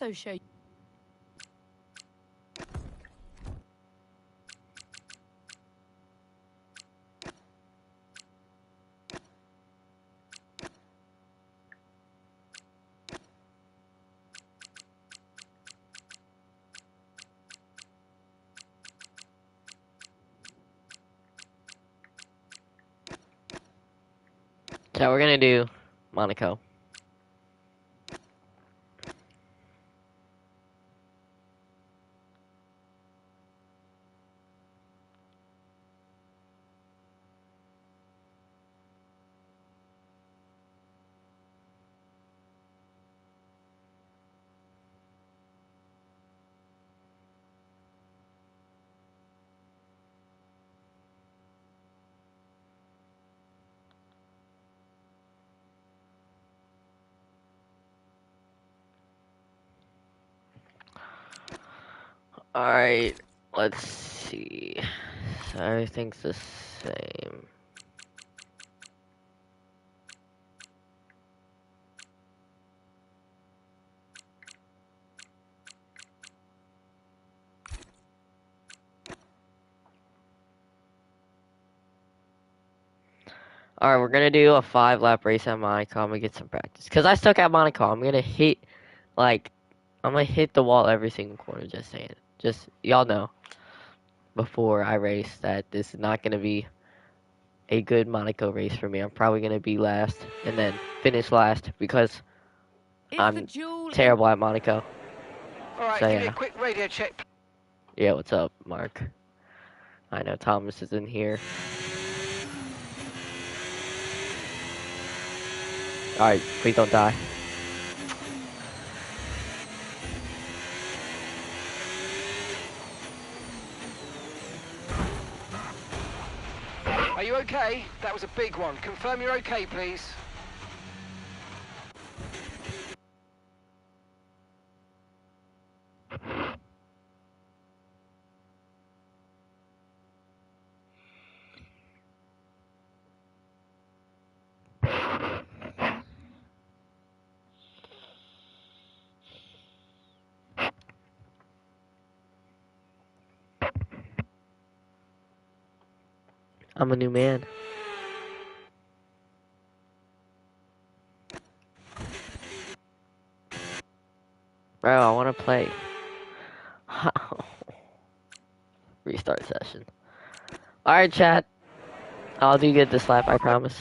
Those show. So we're gonna do Monaco. Alright, let's see. So everything's the same. Alright, we're gonna do a 5-lap race at Monaco. I'm gonna get some practice. Cause I suck at Monaco. I'm gonna hit, like, I'm gonna hit the wall every single corner, just saying. Just, y'all know, before I race, that this is not gonna be a good Monaco race for me. I'm probably gonna be last, and then finish last, because I'm terrible at Monaco. Alright, So give me a yeah. quick radio check. Yeah, what's up, Mark? I know Thomas is in here. Alright, please don't die. Are you okay? That was a big one. Confirm you're okay, please. I'm a new man. Bro, I wanna play. Restart session. Alright, chat. I'll do good this lap, I promise.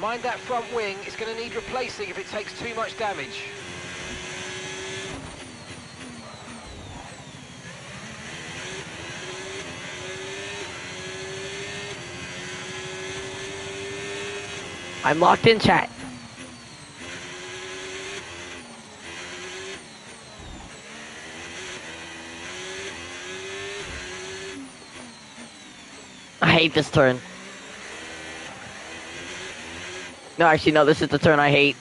Mind that front wing. It's going to need replacing if it takes too much damage. I'm locked in, chat. I hate this turn. No, actually, no, this is the turn I hate.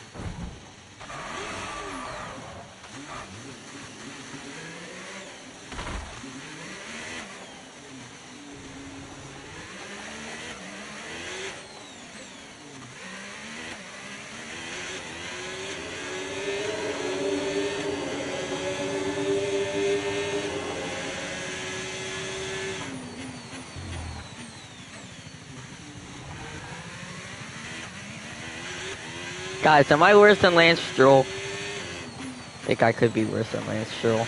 Guys, am I worse than Lance Stroll? I think I could be worse than Lance Stroll.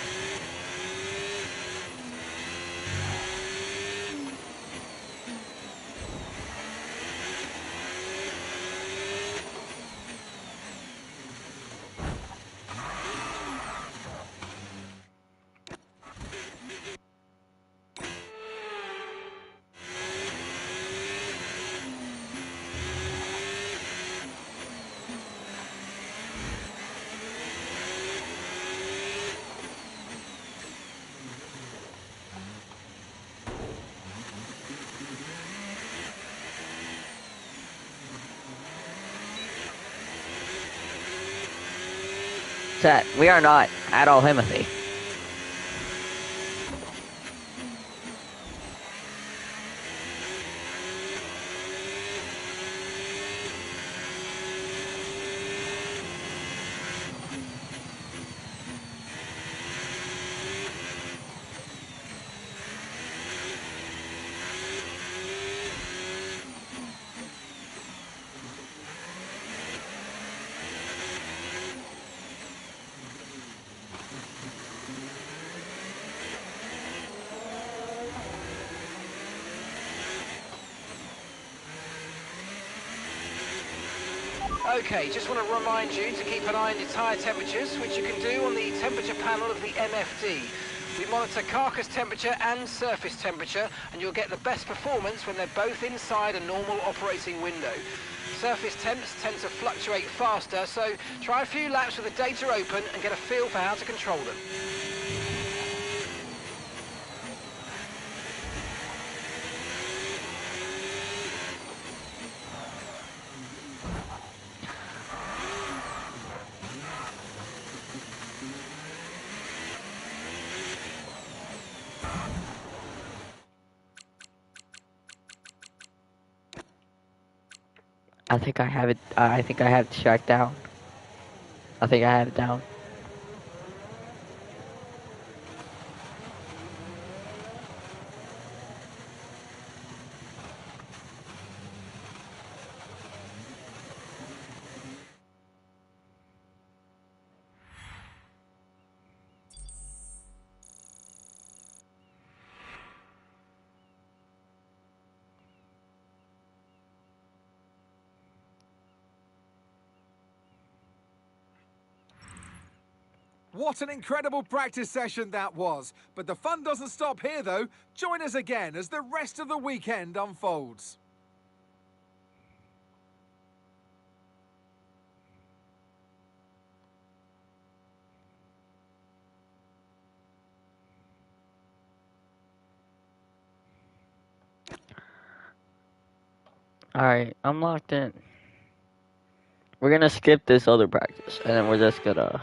Chat, we are not at all Himothy. Okay, just want to remind you to keep an eye on your tyre temperatures, which you can do on the temperature panel of the MFD. We monitor carcass temperature and surface temperature, and you'll get the best performance when they're both inside a normal operating window. Surface temps tend to fluctuate faster, so try a few laps with the data open and get a feel for how to control them. I think I have it. I think I have the track down. I think I have it down. What an incredible practice session that was. But the fun doesn't stop here, though. Join us again as the rest of the weekend unfolds. Alright, I'm locked in. We're gonna skip this other practice, and then we're just gonna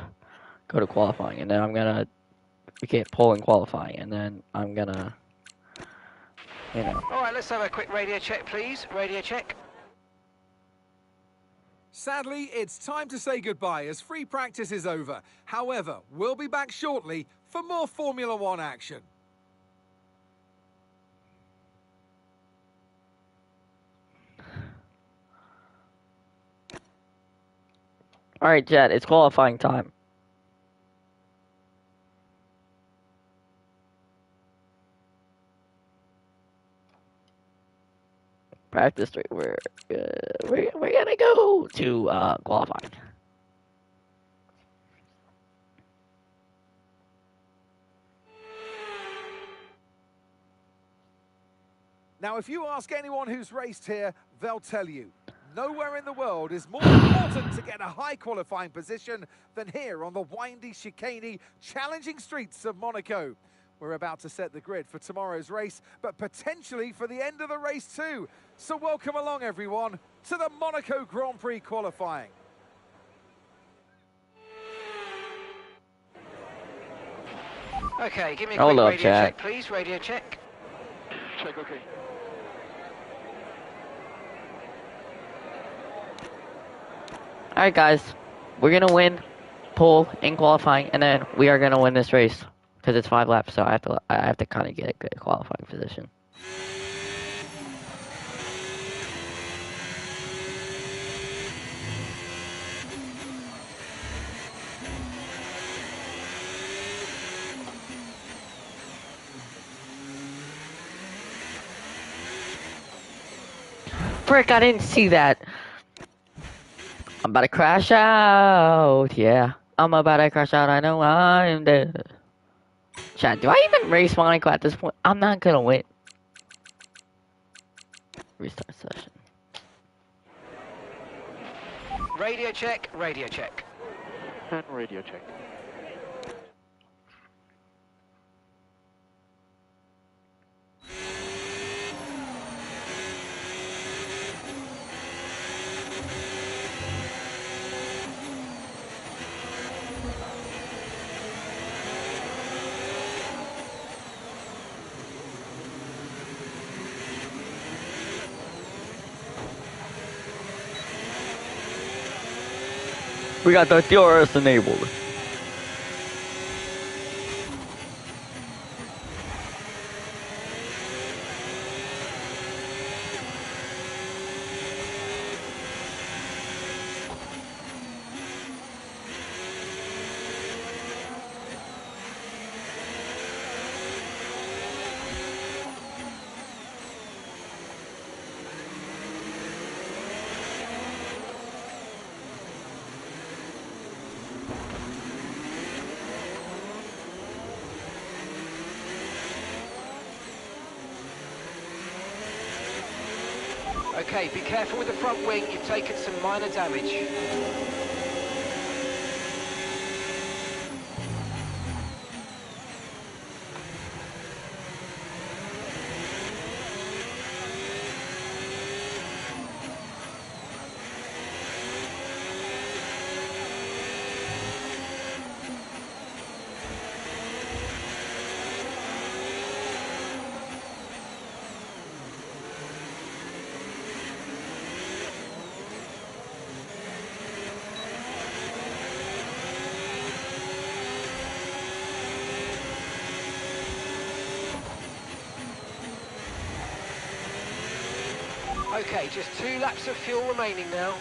go to qualifying, and then I'm gonna get polling qualifying, and then I'm gonna, you know. All right, let's have a quick radio check, please. Radio check. Sadly, it's time to say goodbye as free practice is over. However, we'll be back shortly for more Formula One action. Alright, Jet, it's qualifying time. Practice 3, we're gonna go to qualifying. Now, if you ask anyone who's raced here, they'll tell you, nowhere in the world is more important to get a high qualifying position than here on the windy, chicaney, challenging streets of Monaco. We're about to set the grid for tomorrow's race, but potentially for the end of the race too. So welcome along, everyone, to the Monaco Grand Prix qualifying. Okay, give me a Hold quick up, radio Jack. check, please. Radio check. Check, okay. Alright, guys, we're gonna win pole in qualifying, and then we are gonna win this race because it's 5 laps. So I have to kind of get a good qualifying position. Frick, I didn't see that. I'm about to crash out. Yeah, I'm about to crash out. I know I'm dead. Chat, do I even race Monaco at this point? I'm not gonna win. Restart session. Radio check. Radio check. And radio check. We got the DRS enabled. Okay, be careful with the front wing, you've taken some minor damage. Okay, just 2 laps of fuel remaining now.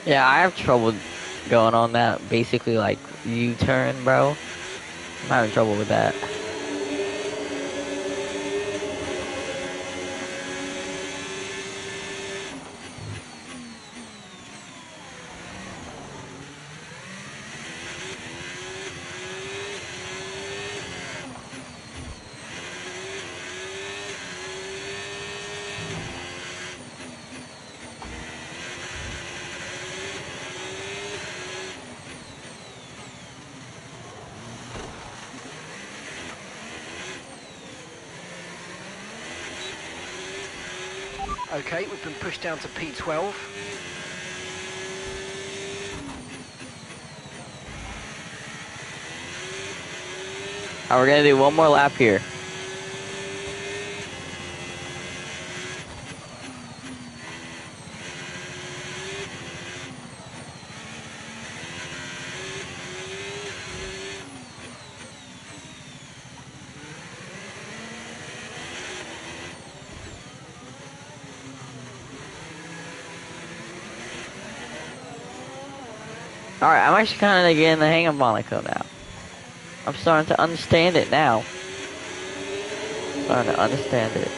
Yeah, I have trouble going on that basically like U-turn, bro. I'm having trouble with that. Okay, we've been pushed down to P12. Alright, we're gonna do one more lap here. Alright, I'm actually kind of getting the hang of Monaco now. I'm starting to understand it now. Starting to understand it.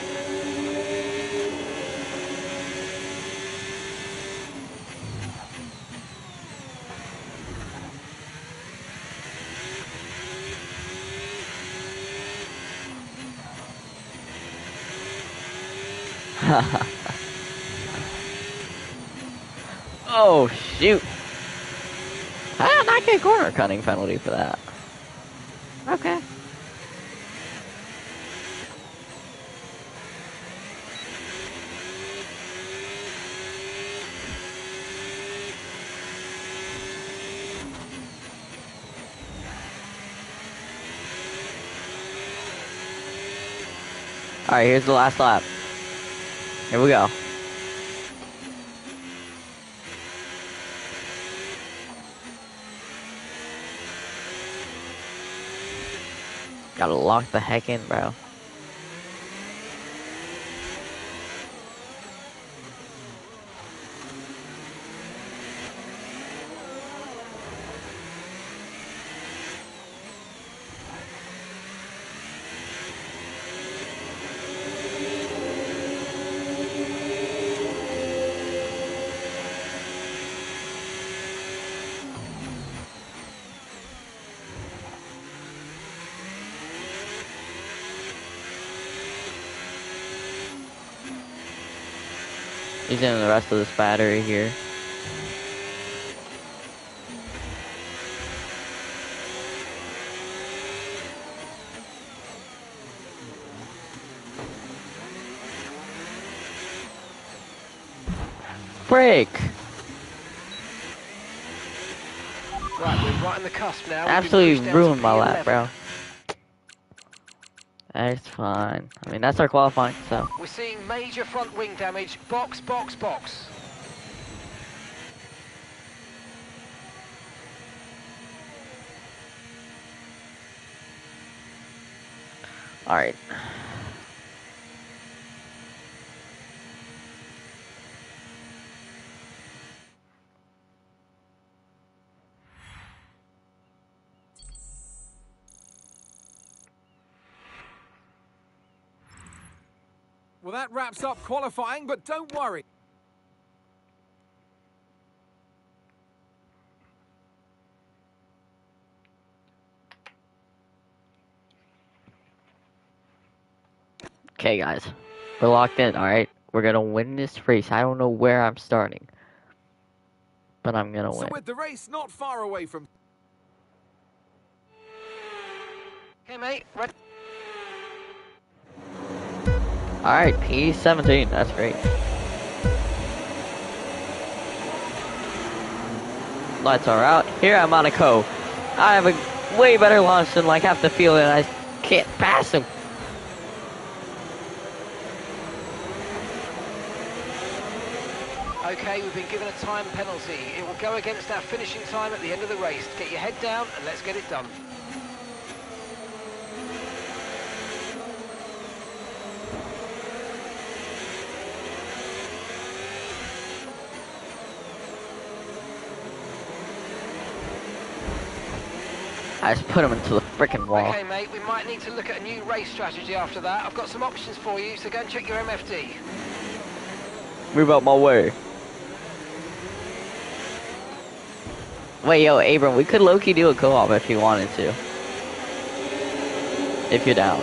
Oh, shoot. I did not get a corner cutting penalty for that. Okay. Alright, here's the last lap. Here we go. Gotta lock the heck in, bro. Using the rest of this battery here. frick? Right, we're right on the cusp now. We've been Absolutely pushed down to ruined my lap, P11. bro. That's fine. I mean, that's our qualifying, so. We're seeing major front wing damage. Box, box, box. Alright. Well, that wraps up qualifying, but don't worry. Okay, guys. We're locked in, alright? We're gonna win this race. I don't know where I'm starting. But I'm gonna So win. with the race not far away from... Okay, mate. Ready? Alright, P17. That's great. Lights are out. Here at Monaco. I have a way better launch than like half the field, and I can't pass him. Okay, we've been given a time penalty. It will go against our finishing time at the end of the race. Get your head down and let's get it done. I just put him into the frickin' wall. Okay, mate, we might need to look at a new race strategy after that. I've got some options for you, so go and check your MFD. Move out my way. Wait, yo, Abram, we could low-key do a co-op if you wanted to. If you're down.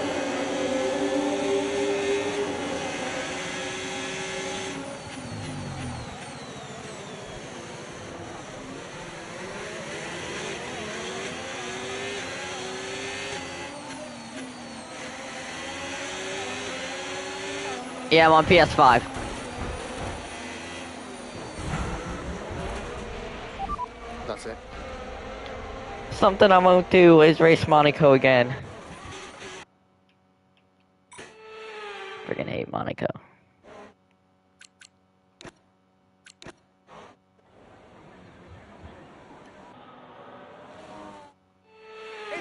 Yeah, I'm on PS5. That's it. Something I won't do is race Monaco again. Friggin' hate Monaco.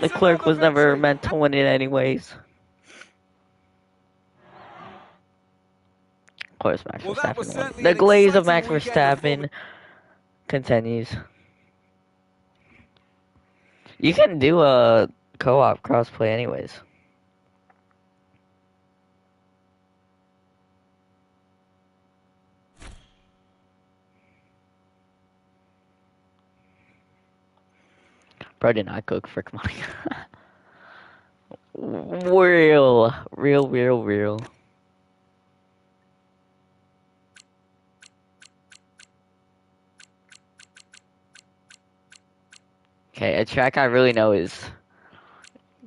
The clerk was never meant to win it anyways. Of course, Max Well, that was Verstappen won. certainly The an glaze of exciting Max weekend of Verstappen continues. You can do a co-op crossplay anyways. Bro did not cook frick money. Real. Okay, a track I really know is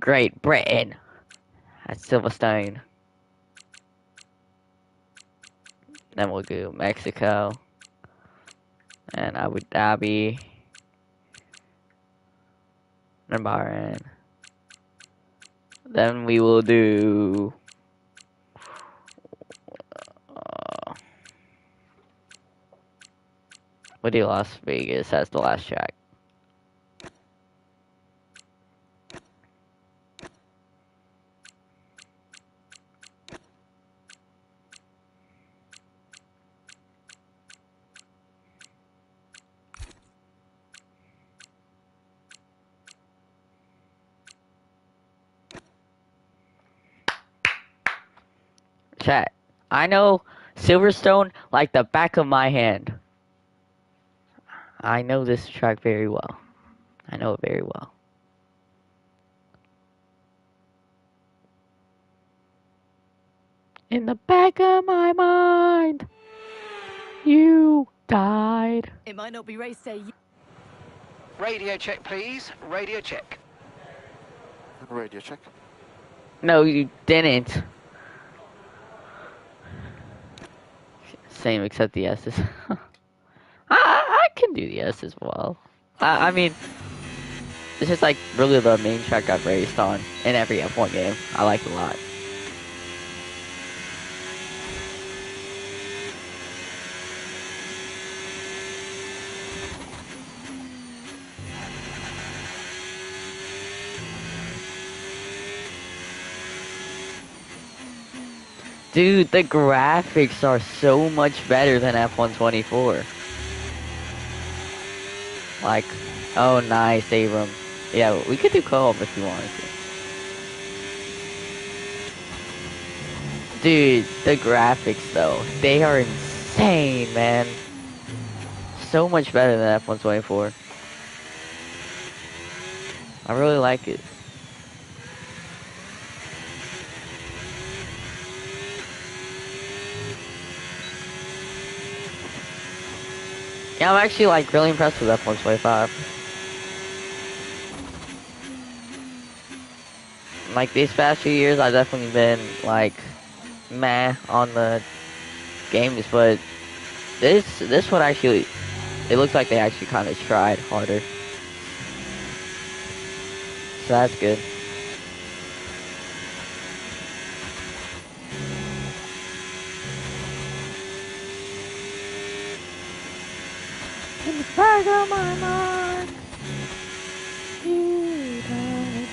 Great Britain at Silverstone. Then we'll do Mexico and Abu Dhabi and Bahrain. Then we will do we'll do Las Vegas as the last track. Chat, I know Silverstone like the back of my hand. I know this track very well. I know it very well. In the back of my mind, you died. It might not be race day. Radio check, please. Radio check. Radio check. No, you didn't. Same except the S's. do the S as well. I mean, this is like really the main track I've raced on in every F1 game. I like it a lot. Dude, the graphics are so much better than F124. Like, oh nice, Abram. Yeah, we could do co-op if you wanted to. Dude, the graphics though, they are insane, man. So much better than F124. I really like it. Yeah, I'm actually like really impressed with F125. Like these past few years, I've definitely been like meh on the games, but this one actually, it looks like they actually kind of tried harder. So that's good. In the back of my mind, you died.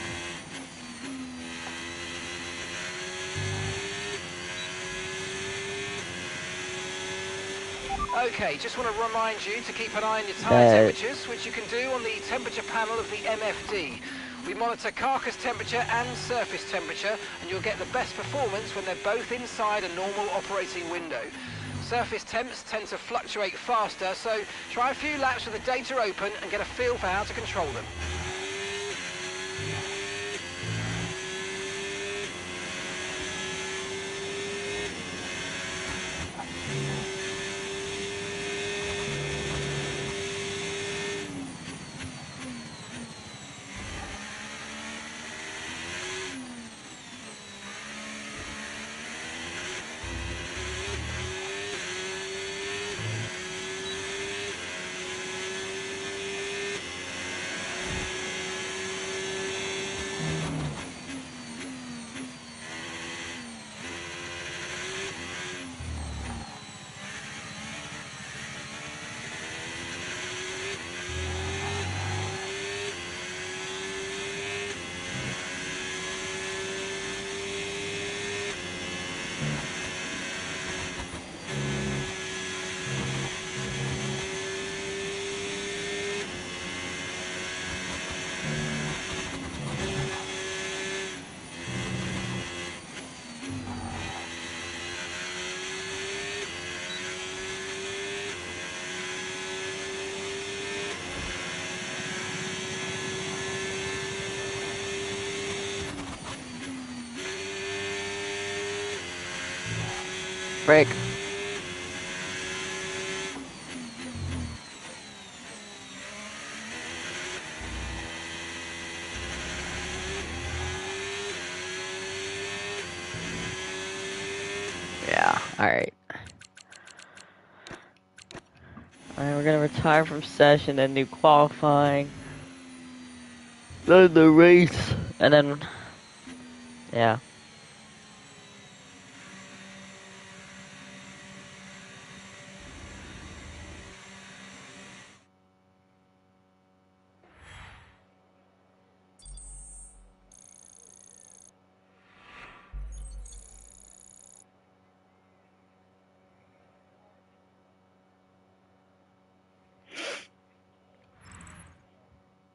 Okay, just want to remind you to keep an eye on your tyre temperatures, which you can do on the temperature panel of the MFD. We monitor carcass temperature and surface temperature, and you'll get the best performance when they're both inside a normal operating window. Surface temps tend to fluctuate faster, so try a few laps with the data open and get a feel for how to control them. Break. Yeah, alright. Alright, we're gonna retire from session and do qualifying. Then the race. And then, yeah.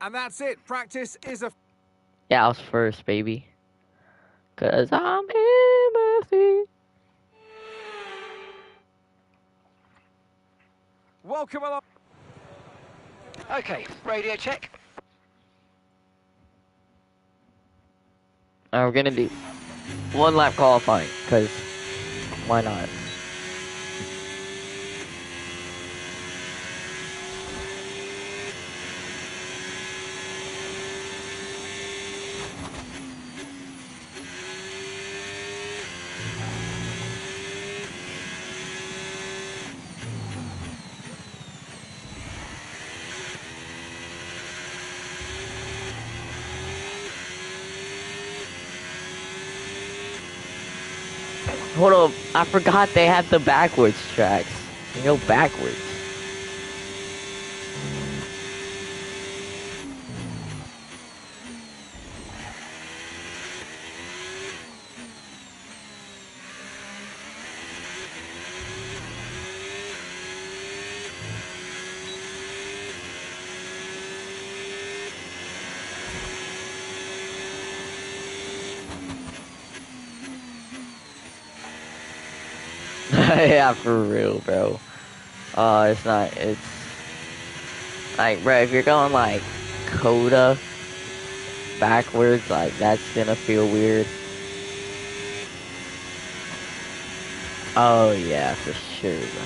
And that's it. Practice is a... Yeah, I was first, baby. Cause I'm Timothy. Welcome along. Okay, radio check. Alright, we're gonna do one lap qualifying, cause why not? Hold up, I forgot they have the backwards tracks. You go backwards. Yeah, for real, bro. It's not, it's like, bro, if you're going like Coda backwards, like that's gonna feel weird. Oh yeah, for sure, bro.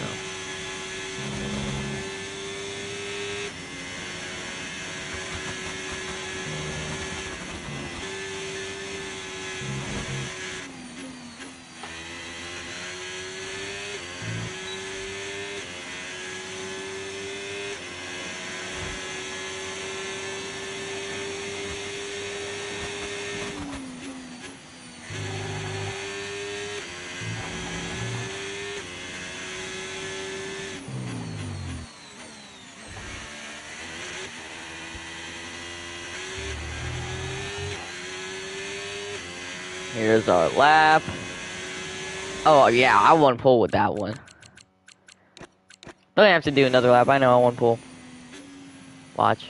Here's our lap. Oh yeah, I won pole with that one. Don't have to do another lap. I know I won pole. Watch.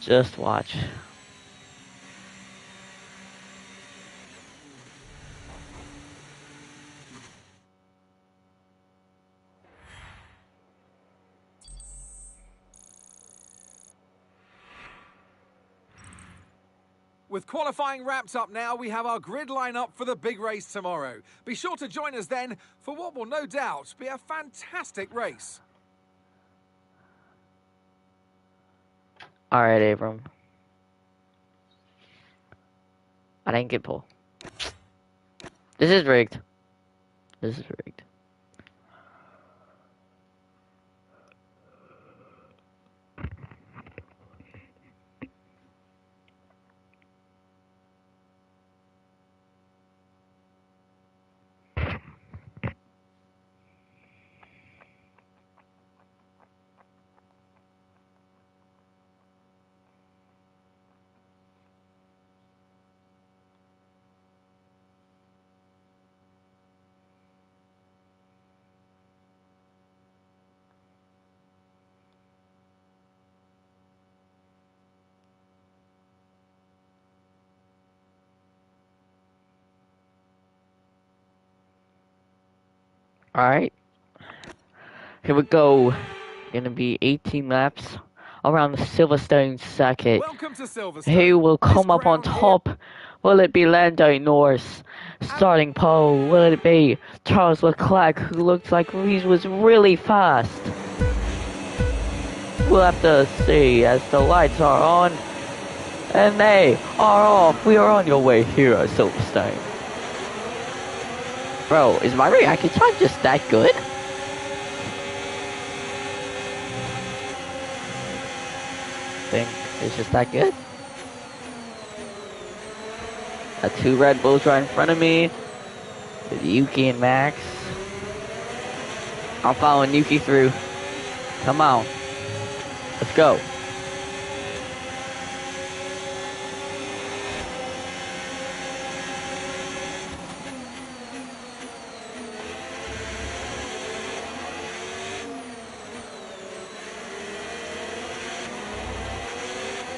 Just watch. With qualifying wrapped up now, we have our grid lineup for the big race tomorrow. Be sure to join us then for what will no doubt be a fantastic race. Alright, Abram. I didn't get pole. This is rigged. This is rigged. Alright. Here we go. Gonna be 18 laps around the Silverstone circuit. Welcome to Silverstone. Who will come up on ground top? Will it be Lando Norris starting pole? Will it be Charles Leclerc, who looks like he was really fast? We'll have to see as the lights are on. And they are off. We are on your way here at Silverstone. Bro, is my reaction time just that good? Think it's just that good? Got two Red Bulls right in front of me. With Yuki and Max. I'm following Yuki through. Come on. Let's go.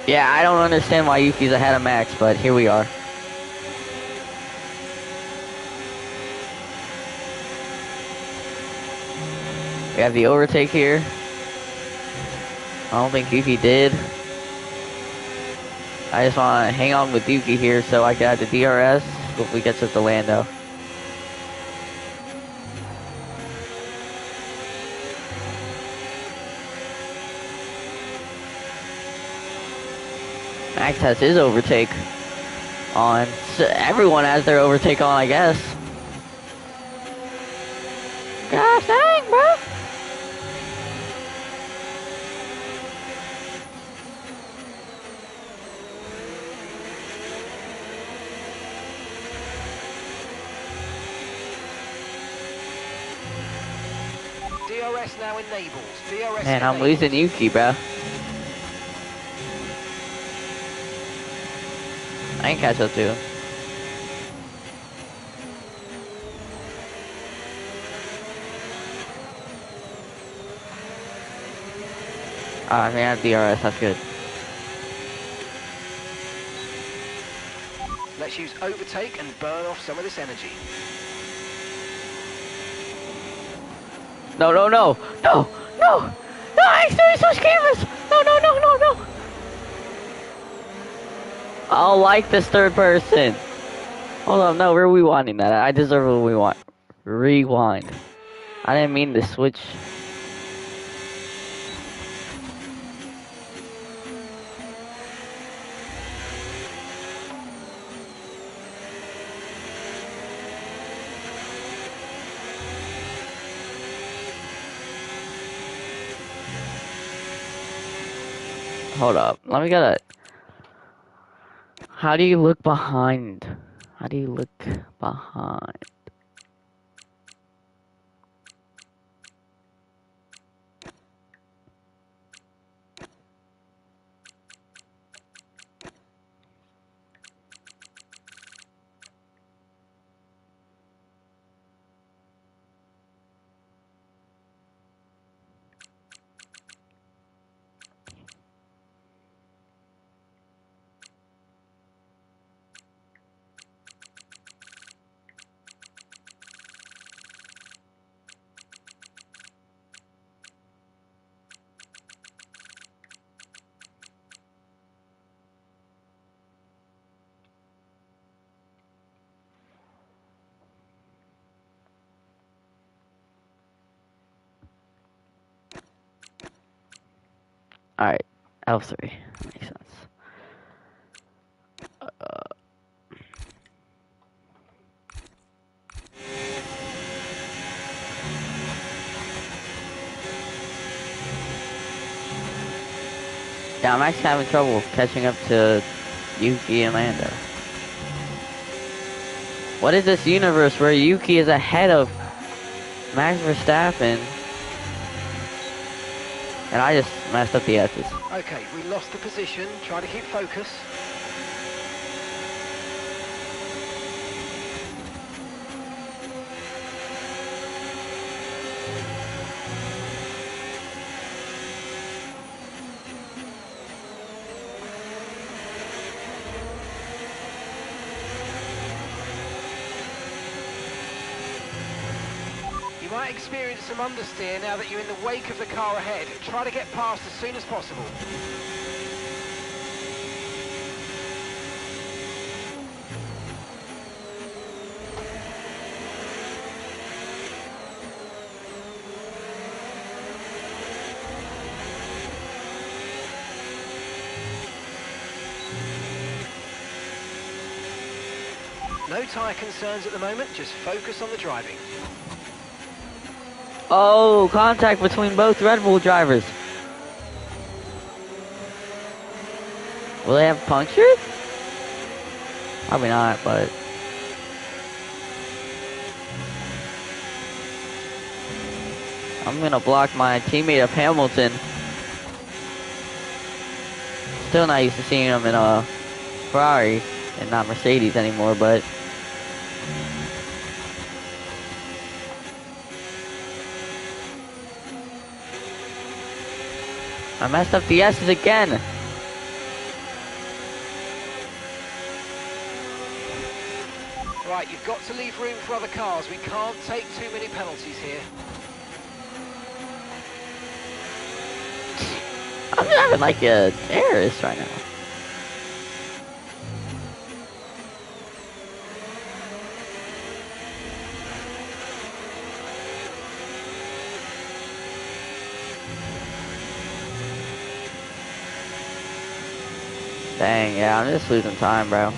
Yeah, I don't understand why Yuki's ahead of Max, but here we are. We have the overtake here. I don't think Yuki did. I just want to hang on with Yuki here so I can add the DRS if we get to Lando. Max has his overtake on. So everyone has their overtake on, I guess. Gosh dang, bro. now enabled. DRS Man, I'm enabled. losing Yuki, bro. I ain't catch up to him. I mean, I have DRS, that's good. Let's use overtake and burn off some of this energy. No, no, no, no, no, no, I accidentally switched cameras. No, no, no, no, no. I don't like this third person. Hold on, no, we're rewinding that. I deserve a rewind. Rewind. I didn't mean to switch. Hold up. Let me get it. How do you look behind? How do you look behind? Alright, L3. Makes sense. Yeah, I'm actually having trouble catching up to Yuki and Lando. What is this universe where Yuki is ahead of Max Verstappen? And I just messed up the S's. Okay, we lost the position. Try to keep focus. You might experience some understeer now that you're in the wake of the car ahead. Try to get past as soon as possible. No tyre concerns at the moment, just focus on the driving. Oh, contact between both Red Bull drivers. Will they have punctured? Probably not, but... I'm gonna block my teammate of Hamilton. Still not used to seeing him in a Ferrari and not Mercedes anymore, but... I messed up the S's again. Right, you've got to leave room for other cars. We can't take too many penalties here. I'm having like a terrorist right now. Dang, yeah, I'm just losing time, bro.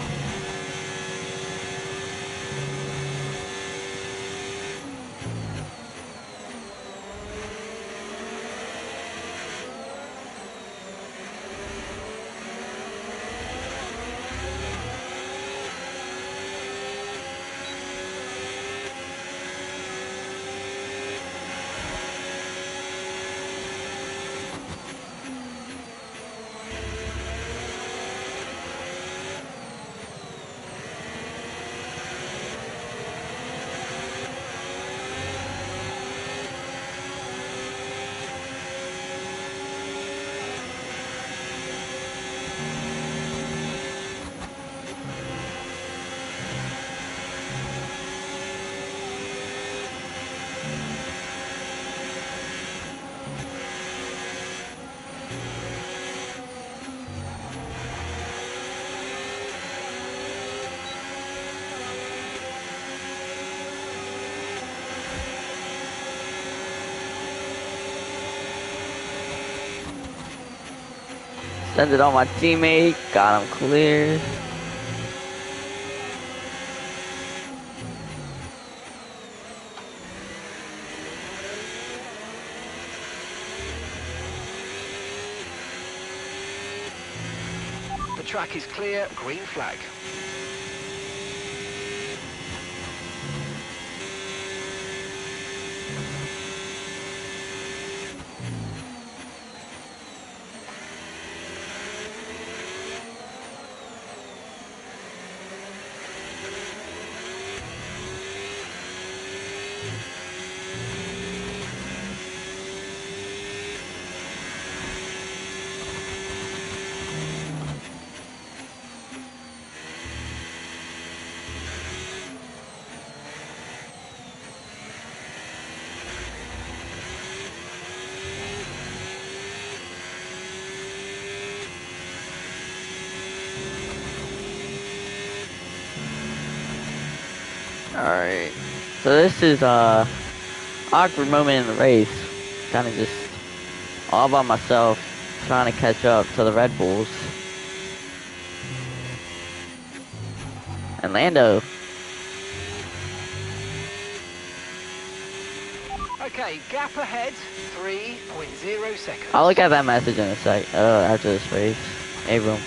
Send it on my teammate. Got him clear. The track is clear, green flag. Alright. So this is awkward moment in the race. Kinda just all by myself trying to catch up to the Red Bulls. And Lando. Okay, gap ahead, 3.0 seconds. I'll look at that message in a sec. After this race. Abram.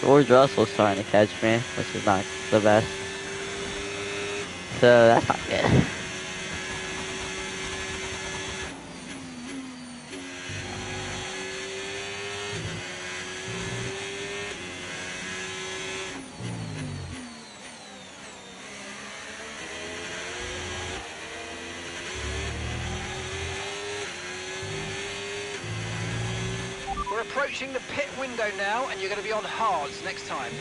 George Russell's starting to catch me, which is not the best. So that's not good. We're approaching the pit window now, and you're going to be on hards next time.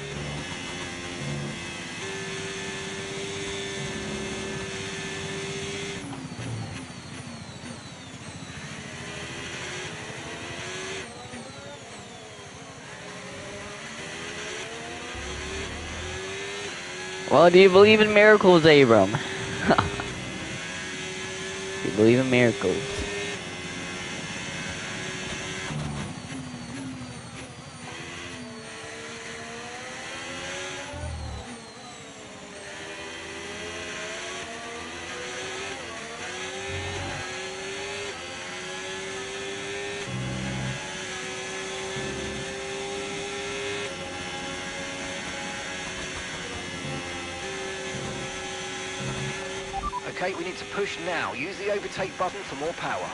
Well, do you believe in miracles, Abram? Do you believe in miracles? Okay, we need to push now. Use the overtake button for more power.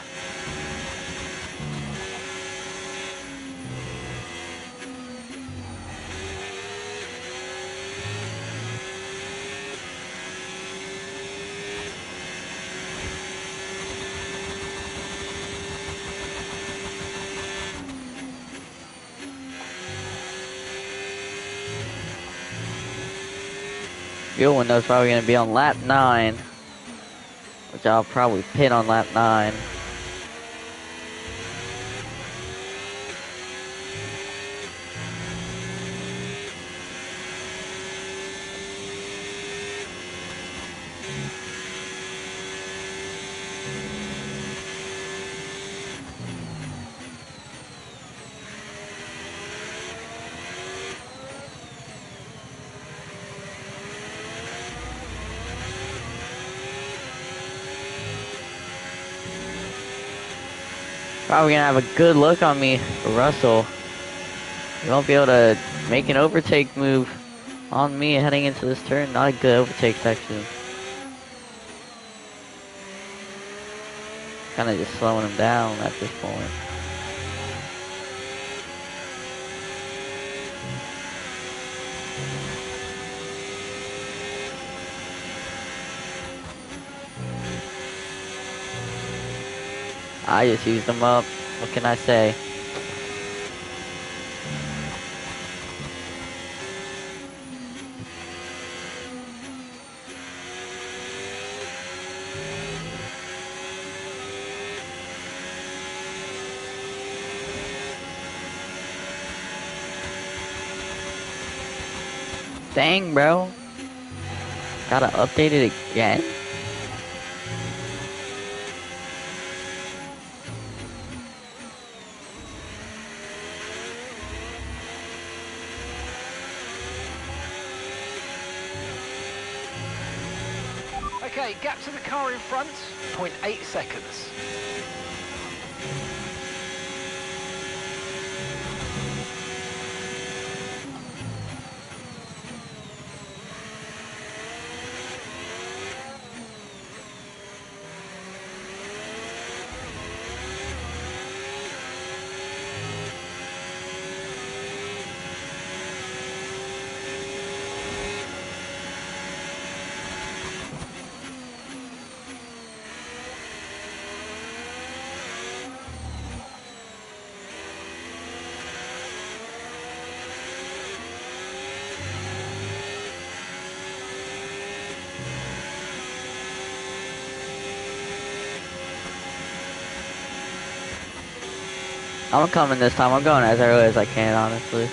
Fuel window's probably gonna be on lap 9, which I'll probably pit on lap 9. Probably gonna have a good look on me for Russell. He won't be able to make an overtake move on me heading into this turn. Not a good overtake section. Kind of just slowing him down at this point. I just used him up. What can I say? Dang, bro. Gotta update it again? Okay, gap to the car in front, 0.8 seconds. I'm coming this time. I'm going as early as I can, honestly.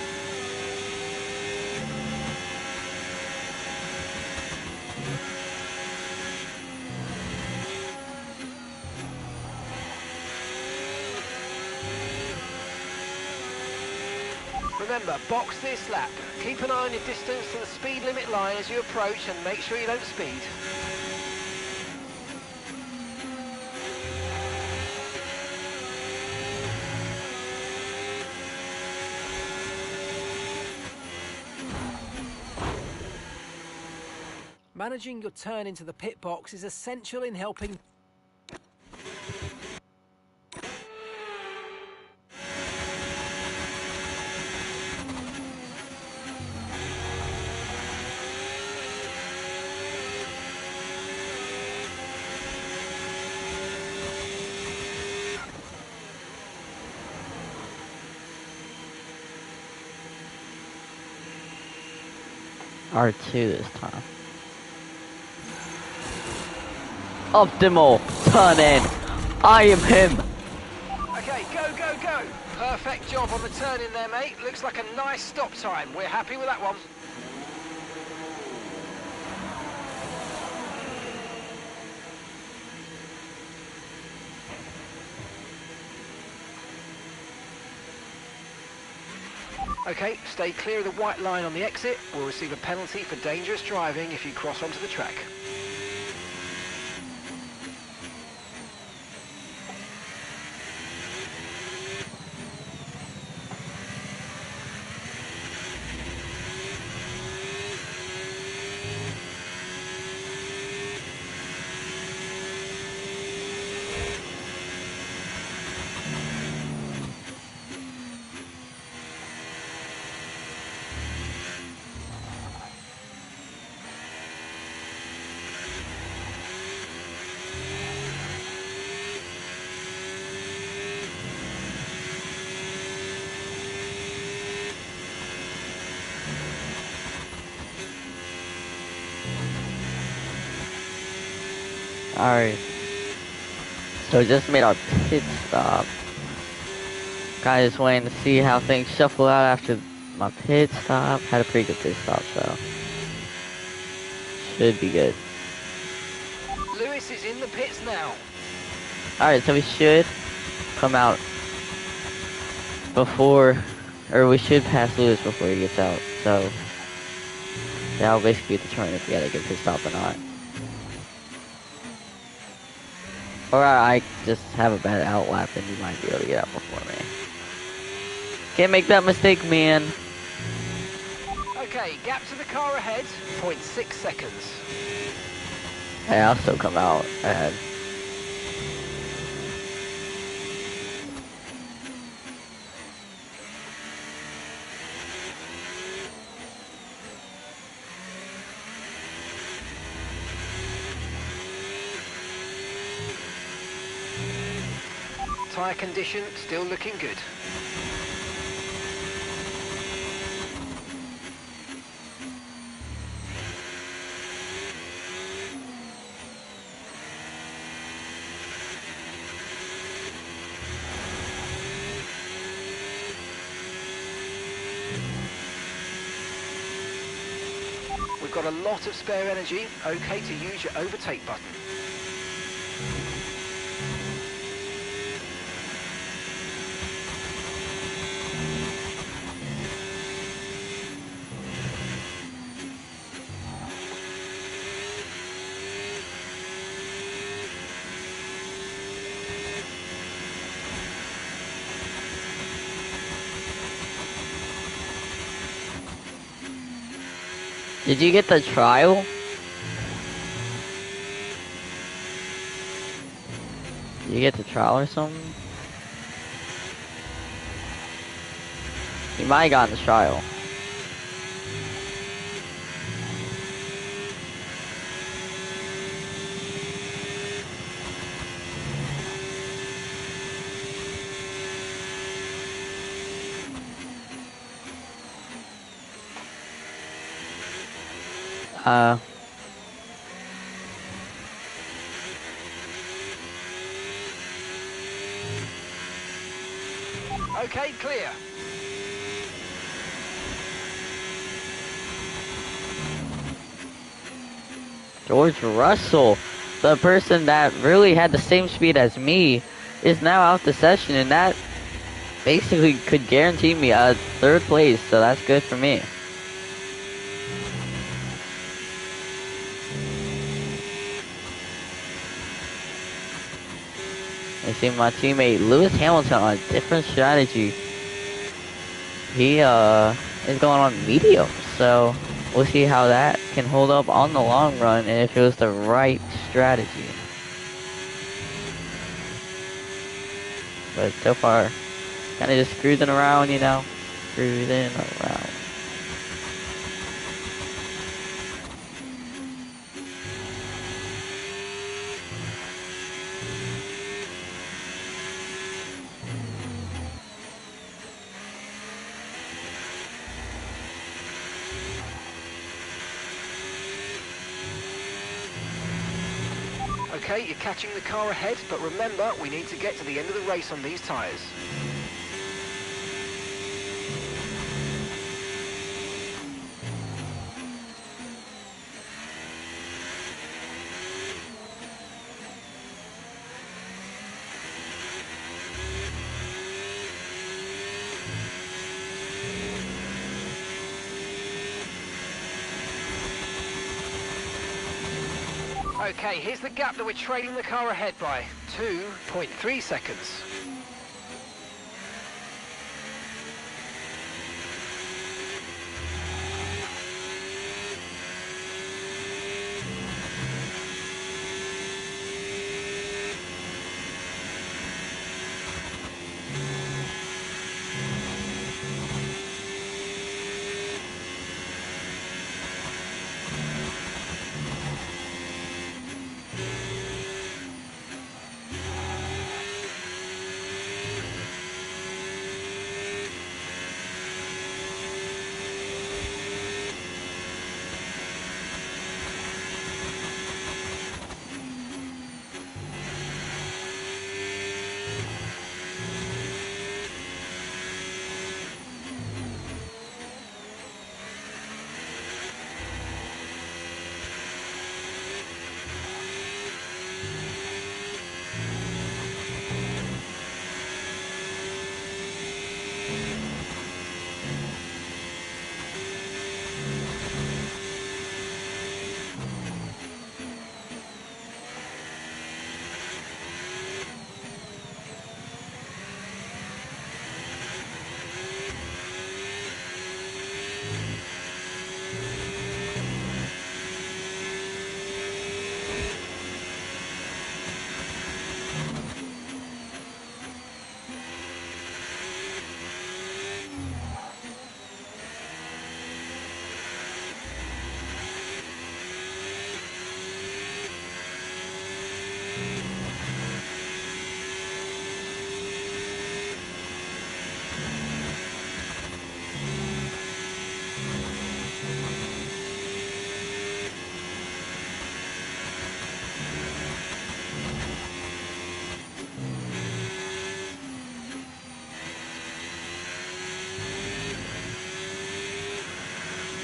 Remember, box this lap. Keep an eye on your distance to the speed limit line as you approach and make sure you don't speed. Managing your turn into the pit box is essential in helping. R2 this time. Optimal turn in. I am him. Okay, go, go, go. Perfect job on the turn in there, mate. Looks like a nice stop time. We're happy with that one. Okay, stay clear of the white line on the exit. We'll receive a penalty for dangerous driving if you cross onto the track. Alright. So just made our pit stop. Kinda just waiting to see how things shuffle out after my pit stop. Had a pretty good pit stop, so should be good. Lewis is in the pits now. Alright, so we should come out before, or we should pass Lewis before he gets out. So that'll basically determine if we had a good pit stop or not. Or I just have a bad out lap and you might be able to get out before me. Can't make that mistake, man. Okay, gap to the car ahead, 0.6 seconds. Hey, I'll still come out ahead. Tyre condition still looking good. We've got a lot of spare energy, okay to use your overtake button. Did you get the trial? Did you get the trial or something? You might have gotten the trial. Okay, clear. George Russell, the person that really had the same speed as me, is now out the session, and that basically could guarantee me a third place, so that's good for me. I see my teammate Lewis Hamilton on a different strategy. He is going on medium, so we'll see how that can hold up on the long run and if it was the right strategy. But so far, kind of just cruising around, you know, cruising around. Okay, you're catching the car ahead, but remember, we need to get to the end of the race on these tyres. Okay, here's the gap that we're trailing the car ahead by. 2.3 seconds.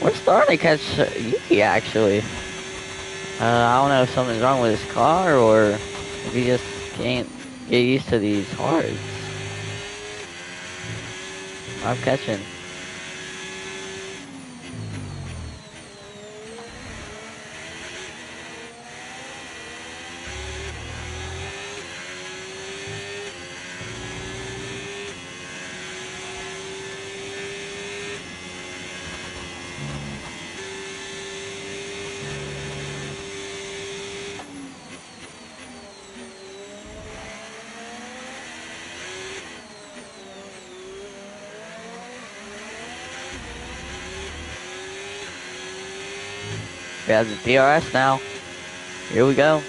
We're starting to catch Yuki actually. I don't know if something's wrong with his car or if he just can't get used to these hards. I'm catching. We have the DRS now. Here we go.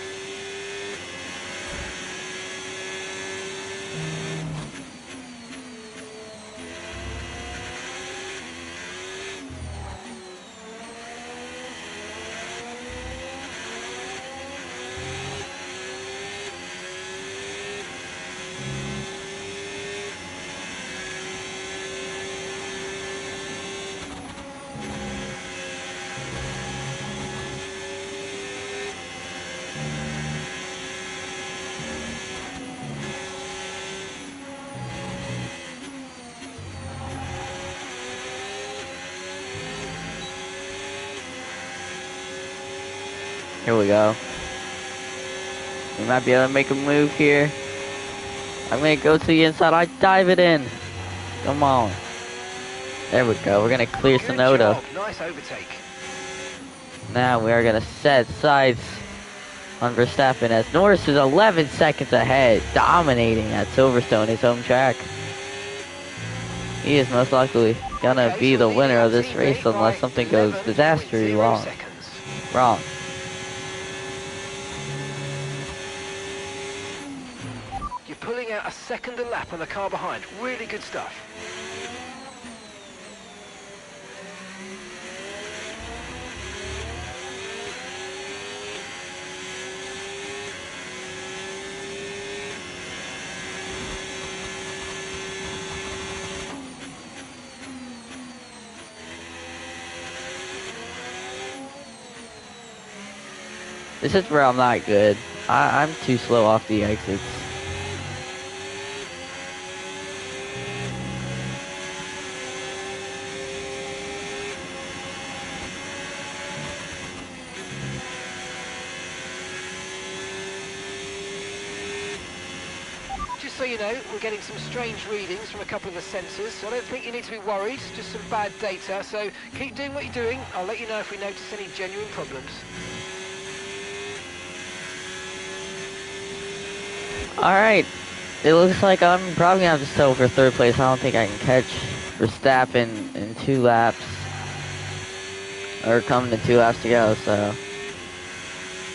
Here we go. We might be able to make a move here. I'm gonna go to the inside. I dive it in. Come on. There we go. We're gonna clear Good Sonoda. job. Nice overtake. Now we are gonna set sights on Verstappen as Norris is 11 seconds ahead, dominating at Silverstone, his home track. He is most likely gonna Okay, be so the leading winner our of this team race lead by unless something goes 11.0 disastrously wrong. seconds. Wrong. You're pulling out a second a lap on the car behind. Really good stuff. This is where I'm not good. I'm too slow off the exits. Just so you know, we're getting some strange readings from a couple of the sensors, so I don't think you need to be worried, just some bad data, so keep doing what you're doing. I'll let you know if we notice any genuine problems. Alright. It looks like I'm probably gonna have to settle for third place. I don't think I can catch Verstappen in 2 laps. Or coming to 2 laps to go, so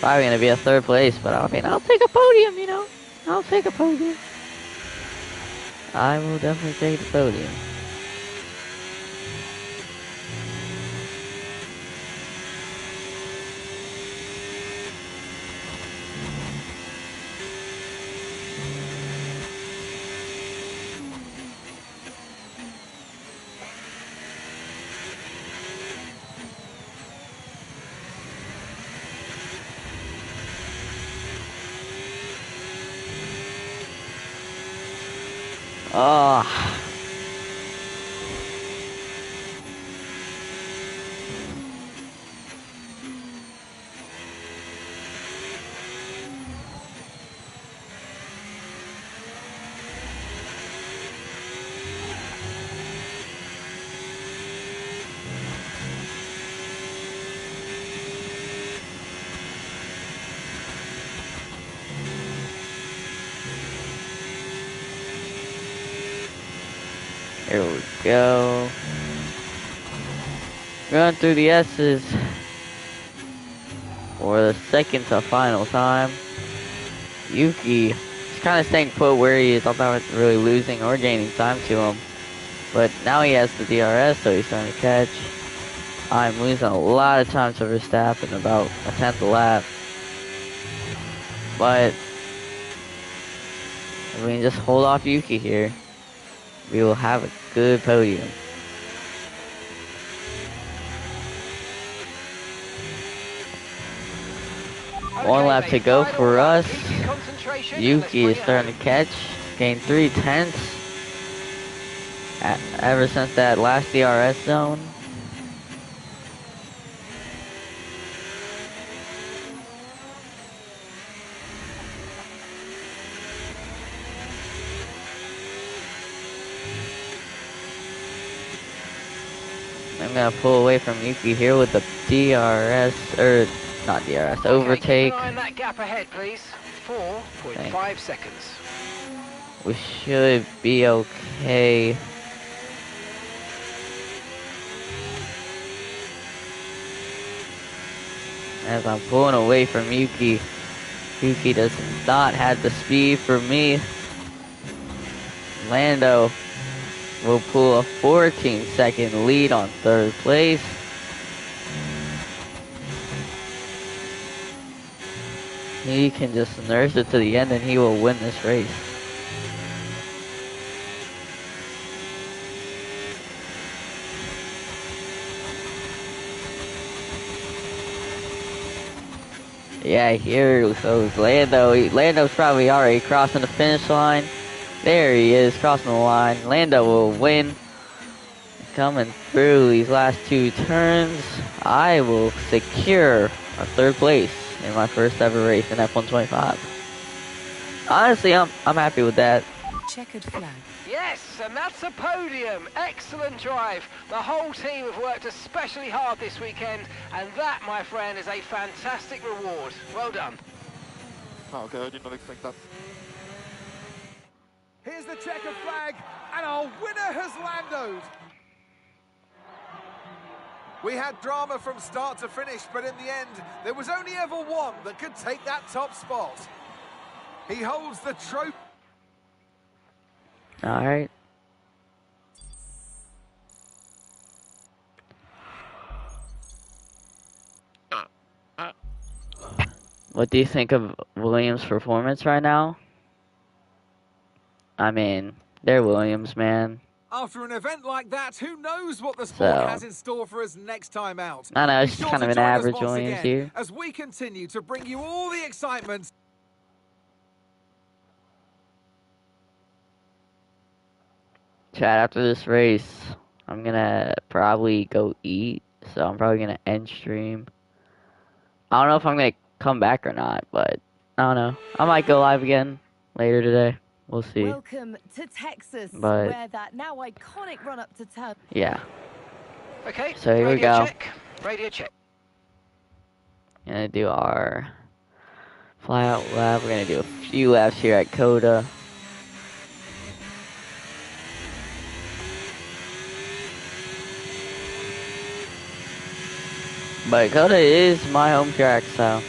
probably gonna be a third place, but I mean I'll take a podium, you know. I'll take a podium. I will definitely take the podium. Oh. Here we go. Going through the S's for the second to final time. Yuki is kind of staying put where he is. I'm not really losing or gaining time to him. But now he has the DRS, so he's starting to catch. I'm losing a lot of time to Verstappen, about a 10th a lap. But if we can just hold off Yuki here, we will have a good podium. 1 lap to go final for lap. us. Keep your concentration and let's Yuki bring is it starting home. to catch. Gained 3 tenths. Ever since that last DRS zone. I'm gonna pull away from Yuki here with the DRS, or not DRS, Okay, overtake. keep an eye on that gap ahead, please. 4.5 seconds. We should be okay. As I'm pulling away from Yuki. Yuki does not have the speed for me. Lando will pull a 14-second lead on 3rd place. He can just nurse it to the end and he will win this race. Yeah, here goes Lando. Lando's probably already crossing the finish line. There he is, crossing the line. Lando will win. Coming through these last 2 turns, I will secure a 3rd place in my first ever race in F125. Honestly, I'm happy with that. Checkered flag. Yes, and that's a podium. Excellent drive. The whole team have worked especially hard this weekend, and that, my friend, is a fantastic reward. Well done. Oh, okay, I did not expect that. Here's the checkered flag, and our winner has Landoed. We had drama from start to finish, but in the end, there was only ever one that could take that top spot. He holds the trophy. Alright. What do you think of Williams' performance right now? I mean, they're Williams, man. After an event like that, who knows what the sport So, has in store for us next time out? I know, Be it's sure kind to of an join us average once Williams again here. as we continue to bring you all the excitement. Chat, after this race, I'm gonna probably go eat, so I'm probably gonna end stream. I don't know if I'm gonna come back or not, but I don't know. I might go live again later today. We'll see. Welcome to Texas, But- where that now iconic run up to turn. Yeah. Okay, So here we radio go. check. Radio check. Gonna do our fly out lap. We're gonna do a few laps here at Coda. But Coda is my home track, so.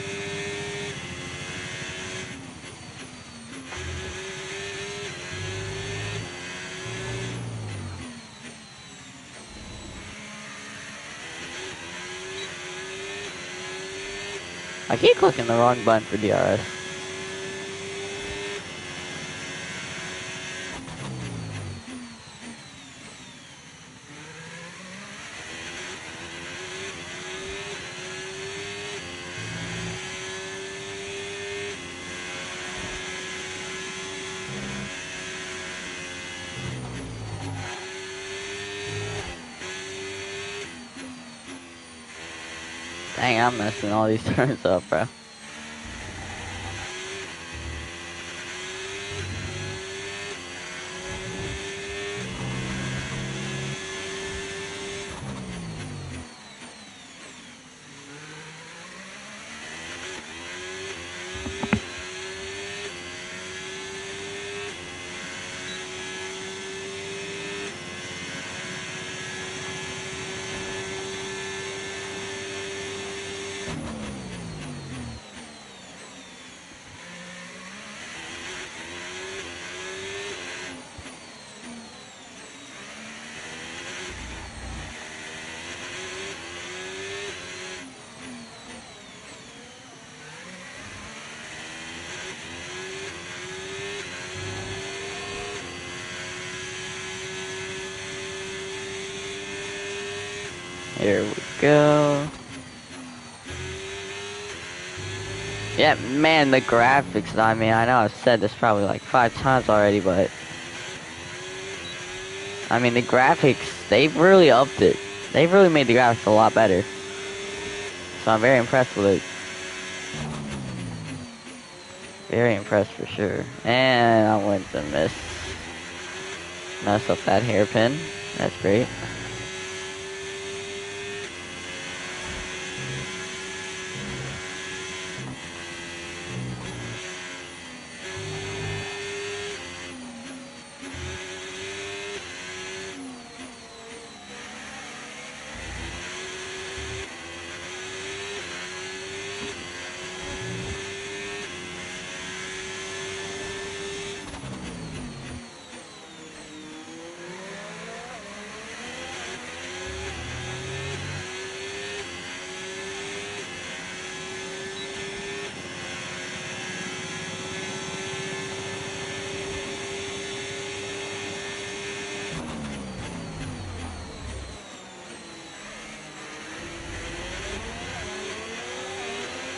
I keep clicking the wrong button for DRS. Dang, I'm messing all these turns up, bro. Here we go. Yeah, man, the graphics, I mean, I know I've said this probably like 5 times already, but I mean, the graphics, they've really upped it. They've really made the graphics a lot better. So I'm very impressed with it. Very impressed for sure. And I went to mess up that hairpin. That's great.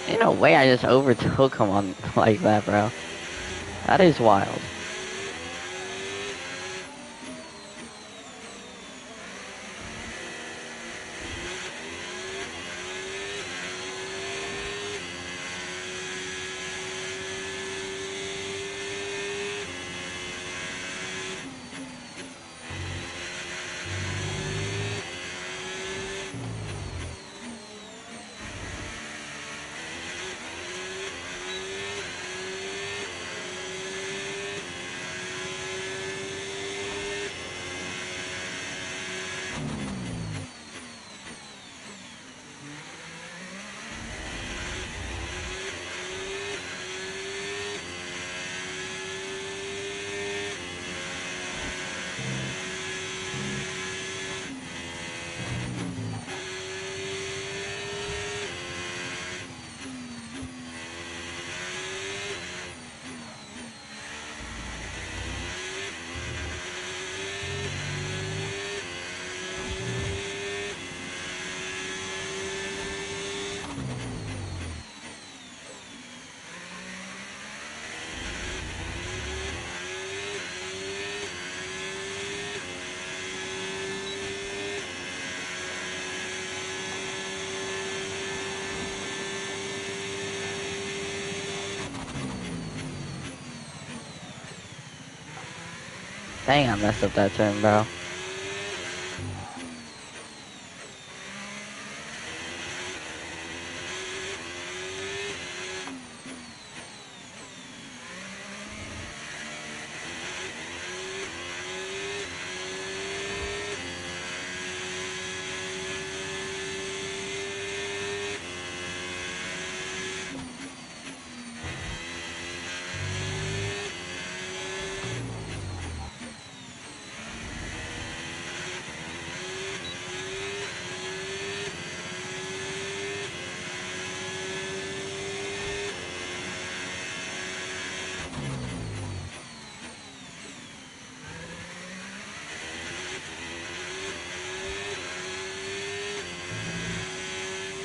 Ain't no way I just overtook him on like that, bro. That is wild. Dang, I messed up that turn, bro.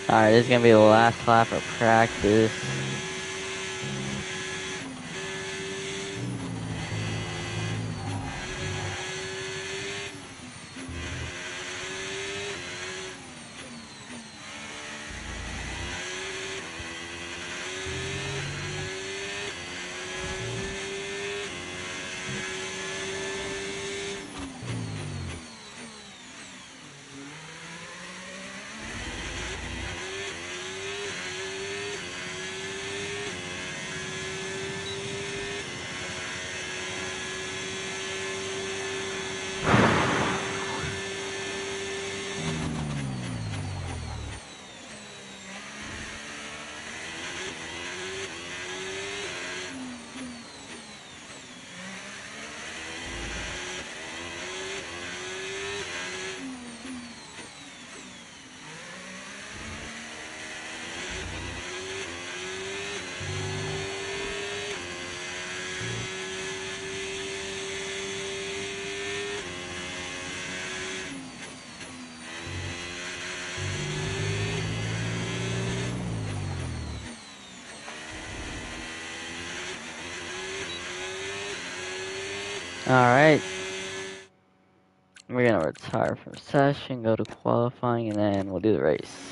Alright, this is gonna be the last lap of practice. Alright. We're gonna retire from session, go to qualifying, and then we'll do the race.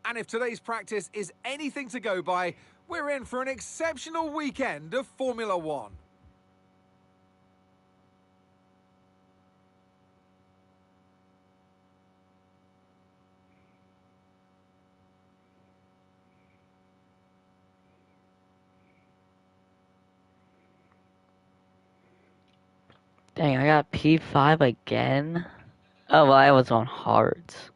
And if today's practice is anything to go by, we're in for an exceptional weekend of Formula One. Dang, I got P5 again? Oh, well, I was on hards.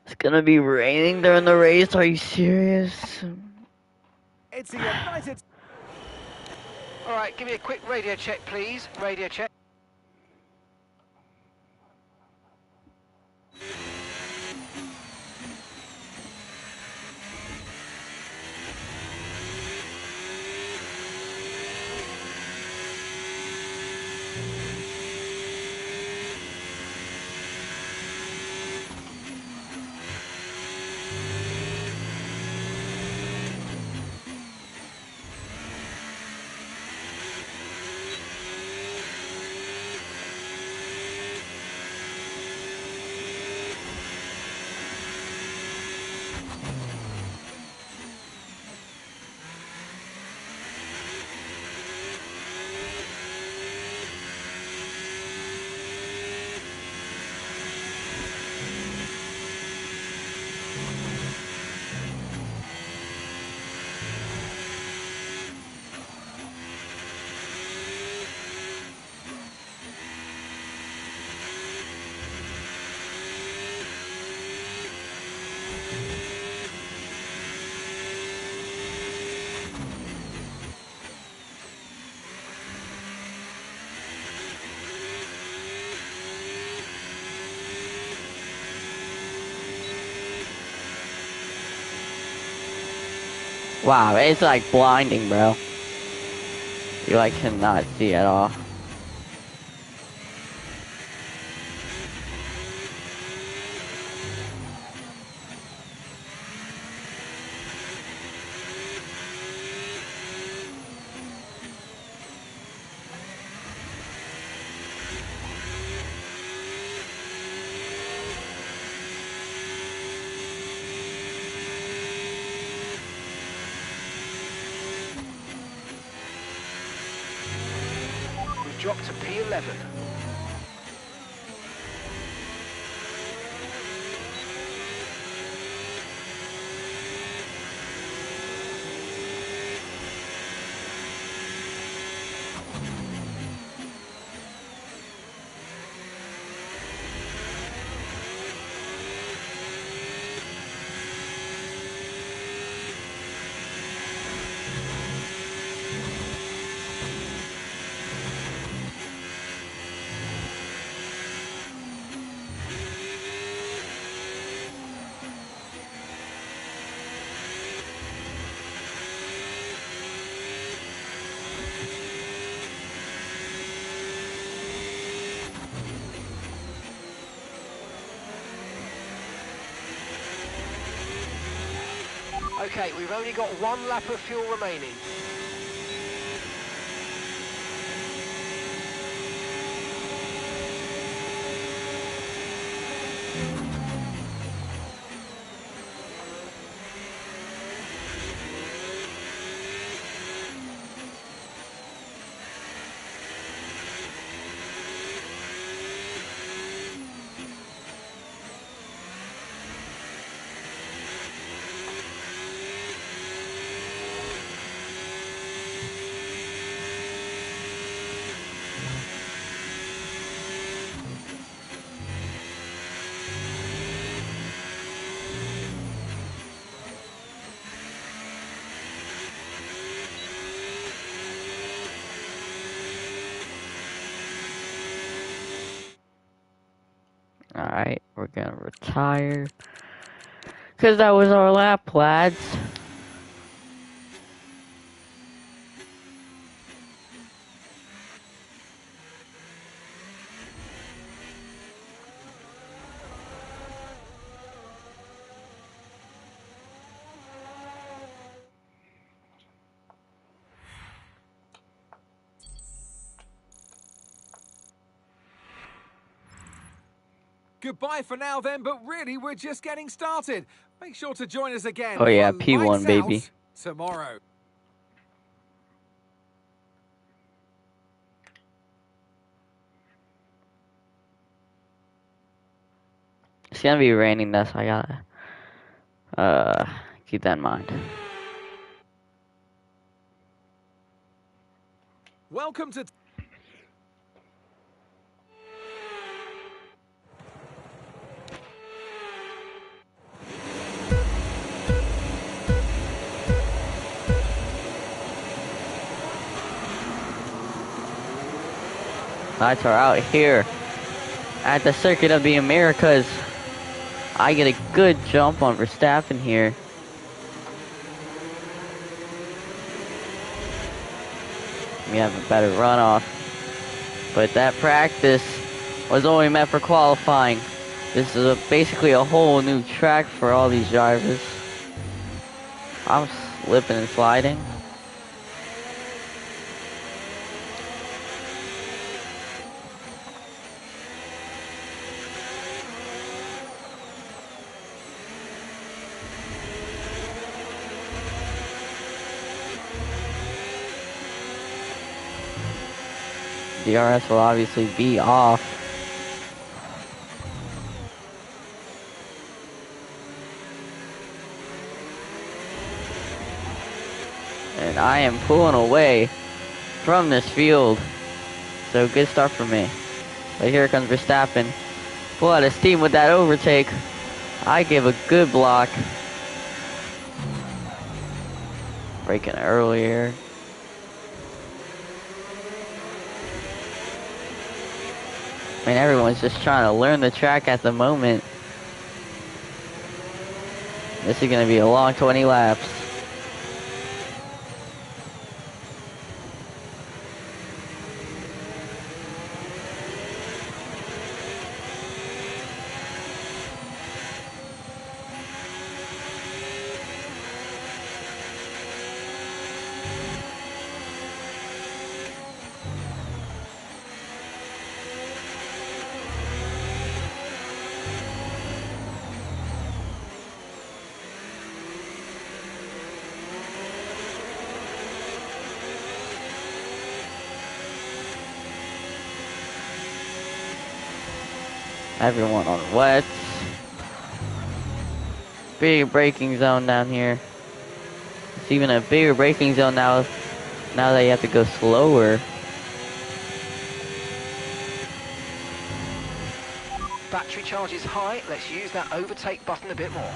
It's gonna be raining during the race, are you serious? It's a United... All right, give me a quick radio check, please. Radio check. Wow, it's like blinding, bro. You like cannot see at all. We've dropped to P11. Okay, we've only got one lap of fuel remaining. Alright, we're gonna retire. Because that was our lap, lads. Goodbye for now then, but really we're just getting started. Make sure to join us again Oh yeah, for P1 Lights baby. Out tomorrow. It's gonna be raining, that's why I gotta keep that in mind. Welcome to... Lights are out here at the Circuit of the Americas. I get a good jump on Verstappen here. We have a better runoff. But that practice was only meant for qualifying. This is basically a whole new track for all these drivers. I'm slipping and sliding. DRS will obviously be off. And I am pulling away from this field. So good start for me. But here comes Verstappen. Pull out his steam with that overtake. I give a good block. Braking earlier. I mean, everyone's just trying to learn the track at the moment. This is going to be a long 20 laps. Everyone on wets. Big braking zone down here. It's even a bigger braking zone now that you have to go slower. Battery charge is high. Let's use that overtake button a bit more.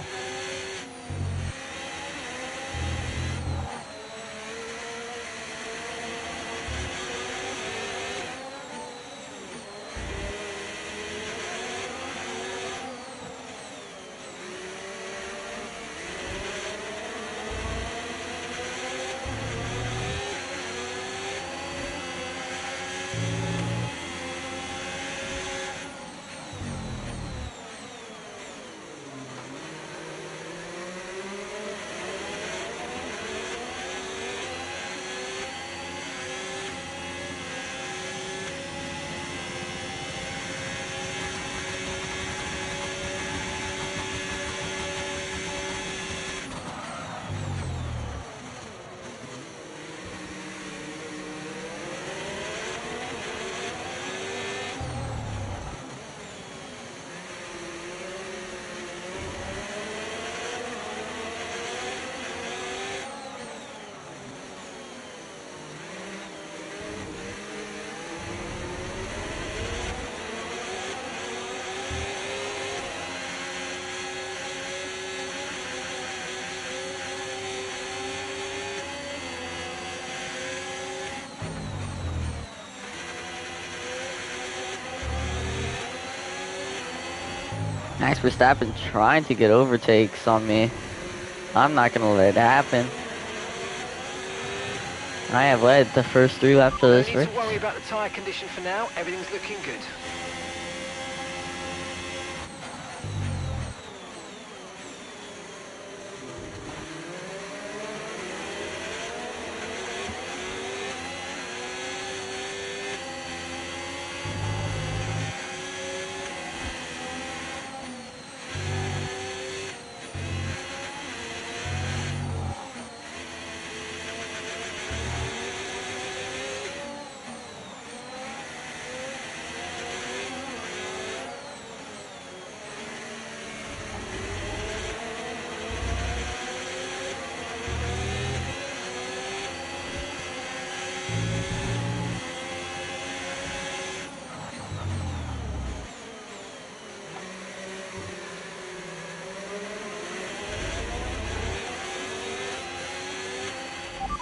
Max Verstappen trying to get overtakes on me. I'm not gonna let it happen. I have led the first 3 laps of No this need race. to worry about the tyre condition for now. Everything's looking good.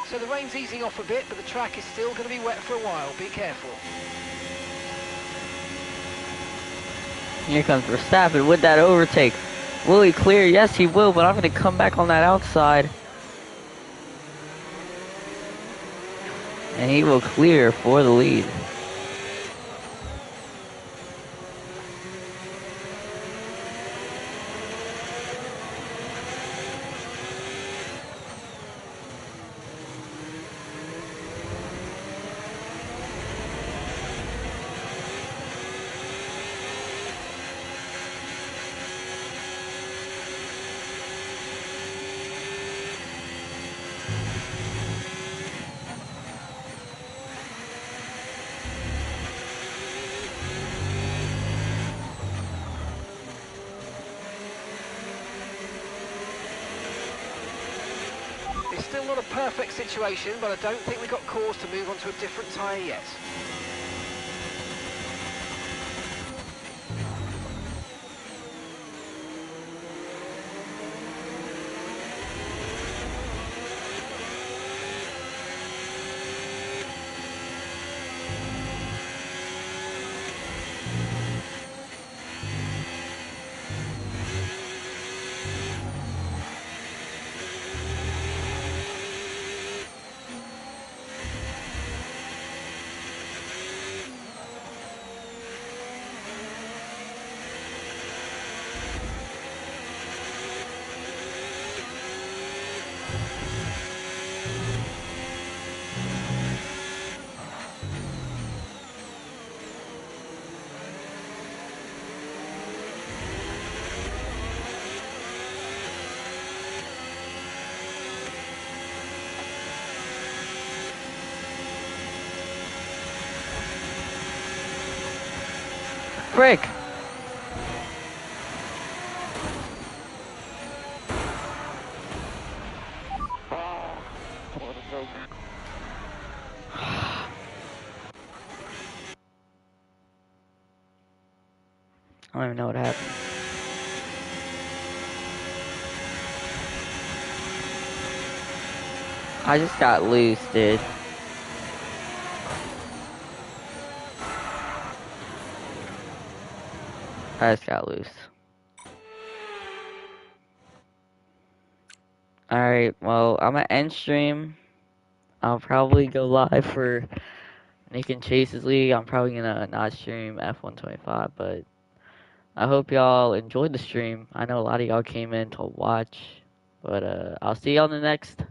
So the rain's easing off a bit, but the track is still going to be wet for a while. Be careful. Here comes Verstappen with that overtake. Will he clear? Yes, he will, but I'm going to come back on that outside. And he will clear for the lead. It's still not a perfect situation, but I don't think we've got cause to move on to a different tyre yet. Frick! Come on, let's go. I don't even know what happened. I just got loose, dude. I just got loose. Alright, well, I'm gonna end stream. I'll probably go live for Nick and Chase's league. I'm probably gonna not stream F125, but I hope y'all enjoyed the stream. I know a lot of y'all came in to watch, but I'll see y'all in the next